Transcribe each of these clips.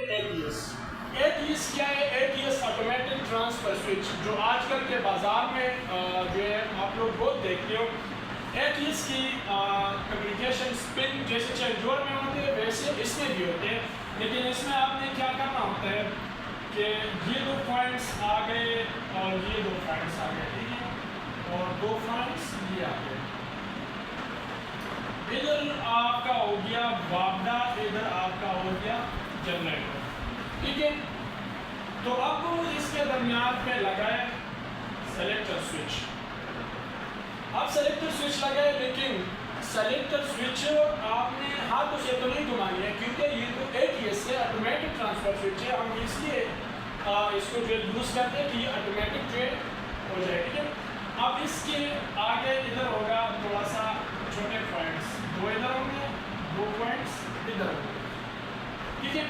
ATS. ATS क्या है? ATS automatic transfer switch, जो आजकल के बाज़ार में जो है आप लोग बहुत देखते हो। एटीएस की कम्युनिकेशन पिन जैसे चेंजोर में होते हैं वैसे इसमें भी होते हैं, लेकिन इसमें आपने क्या करना होता है कि ये दो पॉइंट्स आ गए और ये दो पॉइंट्स आ गए, ठीक है, और दो पॉइंट्स ये आ गए। इधर आपका हो गया वापडा, इधर आपका हो गया जनरेटर, ठीक है। तो अब इसके दरमियान पे लगाए सेलेक्टर स्विच। अब सेलेक्टर स्विच लगाए, लेकिन सेलेक्टर स्विच आपने हाथों से तो नहीं घुमानी है, क्योंकि ये तो एटीएस है, ऑटोमेटिक ट्रांसफर स्विच है। हम इसलिए इसको जो यूज़ करते हैं कि ये ऑटोमेटिक जो हो जाए, ठीक है। अब इसके आगे इधर होगा थोड़ा सा छोटे पॉइंट्स, दो इधर होंगे, दो पॉइंट्स इधर होंगे, ठीक है।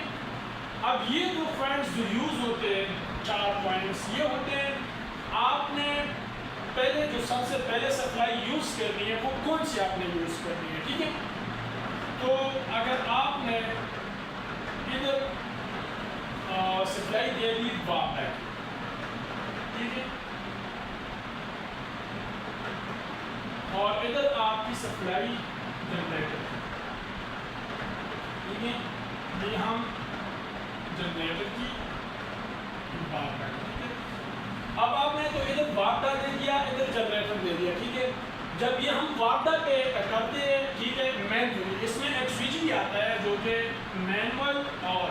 अब ये दो पॉइंट्स जो यूज़ होते हैं, चार पॉइंट्स ये होते हैं, आपने पहले जो सबसे पहले सप्लाई यूज़ करनी है वो कौन सी आपने यूज़ करनी है, ठीक है। तो अगर आपने इधर सप्लाई दे दी वापडा, ठीक है, और इधर आपकी सप्लाई जनरेटर, ठीक है, ये हम जनरेटर की बात करें, ठीक है। अब आपने तो इधर वापडा दे दिया, इधर जनरेटर दे दिया, ठीक है। जब ये हम वापडा पे करते हैं, ठीक है, मैनुअली, इसमें एक स्विच भी आता है जो कि मैनुअल, और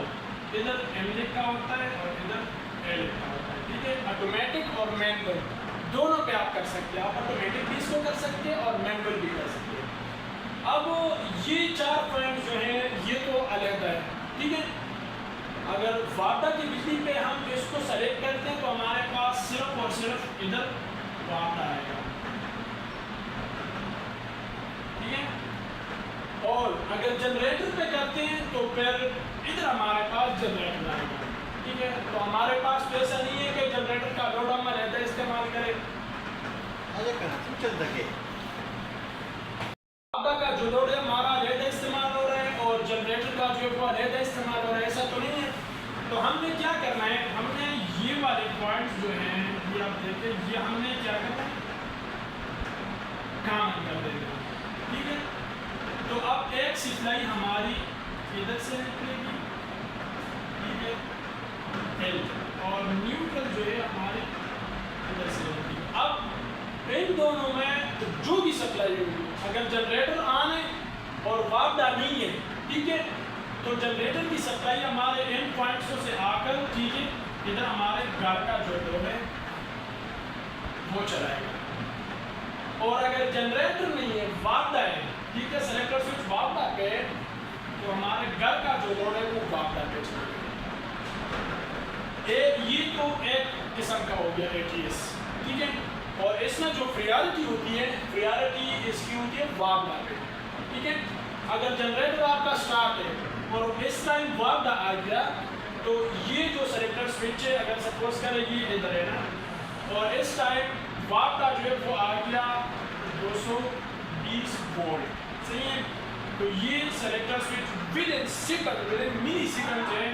इधर एम लिखा होता है और इधर एल लिखा होता है, ठीक है। ऑटोमेटिक और मैनुअल दोनों पे आप कर सकते हैं, आप ऑटोमेटिक भी इसको कर सकते हैं और मैनुअल भी कर सकते हैं। अब ये चार पॉइंट जो हैं ये तो अलग है, ठीक है। अगर वापडा की बिजली पे हम इसको सेलेक्ट करते हैं तो हमारे पास सिर्फ और सिर्फ इधर वापडा आएगा, ठीक है। और अगर जनरेटर पे करते हैं तो फिर इधर हमारे पास जनरेटर आएगा, ठीक है। तो हमारे पास तो ऐसा नहीं है कि जनरेटर का लोड हम रहता इस्तेमाल करें, वापडा का जो लोड है हमारा रहता इस्तेमाल हो रहा है और जनरेटर का जो है रहता इस्तेमाल हो रहा है, ऐसा तो नहीं है। तो हमने क्या करना है, हमने ये वाले पॉइंट्स जो हैं ये आप देखते हैं, ये हमने क्या करना है, काम कर देना, ठीक है। तो अब एक सप्लाई हमारी इधर से निकलेगी, ठीक है, एल, और न्यूट्रल जो है हमारे इधर से निकलेगी। अब इन दोनों में जो भी सप्लाई होगी, अगर जनरेटर ऑन है और वापडा नहीं है, ठीक है, तो जनरेटर की सप्लाई हमारे इन पॉइंट्सों से आकर, ठीक है, इधर हमारे घर का जो लोड है वो चलाएगा। और अगर जनरेटर नहीं है, वापडा है, ठीक है, सेलेक्टर स्विच वापडा पे है, तो हमारे घर का जो लोड है वो वापडा पे चलेगा। ये तो एक किस्म का हो गया एटीएस, ठीक है। और इसमें जो प्रायोरिटी होती है, प्रायोरिटी इसकी होती है वापडा पे, ठीक है। अगर जनरेटर आपका स्टार्ट है और इस टाइम वापडा आ गया, तो ये जो सेलेक्टर स्विच है, अगर सपोज करें ये इधर है ना, और इस टाइम वापडा जो है वो आ गया 220 वोल्ट, सही है। तो ये selector switch within second, within millisecond जो है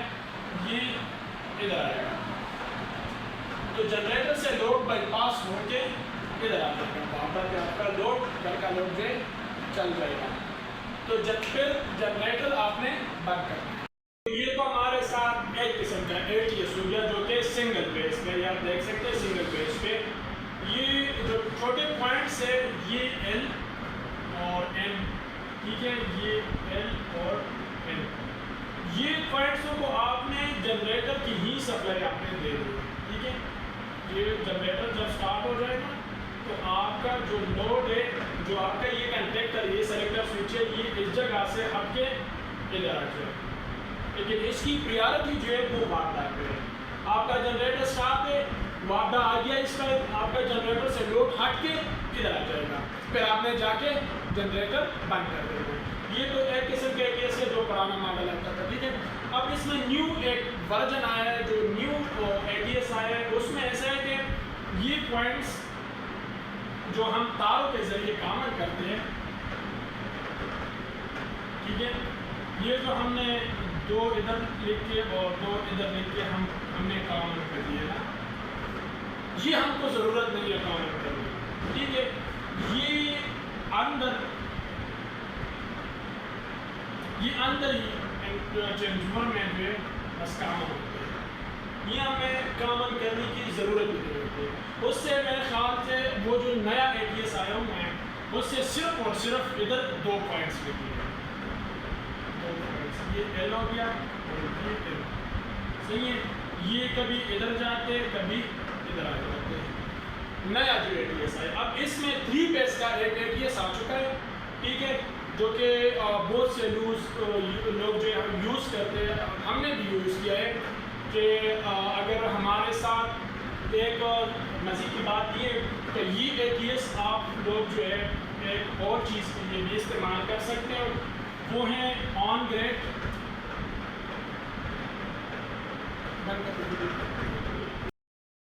ये इधर आएगा। तो जनरेटर से लोड बाईपास होके इधर आ जाएगा, वापडा पे आपका लोड, घर का लोड जो चल जाएगा। तो जब फिर जनरेटर आपने बंद करना है। तो ये तो हमारे साथ एक किस्म का एटीएस हो गया जो कि सिंगल फेज पे, आप देख सकते हैं सिंगल फेज पे ये जो छोटे पॉइंट्स है ये एल और एम, ठीक है, ये एल और एम, ये पॉइंट्सों को आपने जनरेटर की ही सप्लाई आपने दे दी, ठीक है। ये जनरेटर जब स्टार्ट हो जाएगा तो आपका जो लोड है, जो आपका ये कंडक्टर, ये सेलेक्टर स्विच है, ये इस जगह से हट के इधर आ जाए, लेकिन इसकी प्रायोरिटी जो है वो वापडा पे है। आपका जनरेटर स्टार्ट है, वापडा आ गया, इस टाइम आपका जनरेटर से लोड हट के इधर आ जाएगा, फिर आपने जाके जनरेटर बंद कर देगा। ये तो एक किस्म के केस है जो पुराना मॉडल आता था, ठीक है। अब इसमें न्यू एक वर्जन आया है, जो न्यू एटीएस आया है, उसमें ऐसा है कि ये पॉइंट्स जो हम तारों के जरिए कामन करते हैं, ठीक है, ये जो हमने 2 इधर लिख के और 2 इधर लिख के हमने कॉमन कर दिया ना, ये हमको ज़रूरत नहीं है कॉमन करने, ठीक है। ये अंदर ही ट्रांसफर में जो है बस कॉमन होते हैं, ये हमें कॉमन करने की ज़रूरत नहीं होती। उससे मेरे ख्याल से वो जो नया ATS आया हुआ है उससे सिर्फ और सिर्फ इधर 2 पॉइंट्स लिखिए, 2 पॉइंट्स, ये L हो गया और ये L, सही है। ये कभी इधर जाते कभी इधर आ जाते हैं। नया जो ATS आया, अब इसमें 3 पेज का एक ATS आ चुका है, ठीक है, जो कि बहुत से लोग जो है यूज़ करते हैं, हमने भी यूज़ किया है कि अगर हमारे साथ एक मज़े की बात ये कि ये ATS आप लोग जो है एक और चीज़ के लिए भी इस्तेमाल कर सकते हैं, वो है ऑन ग्रेड।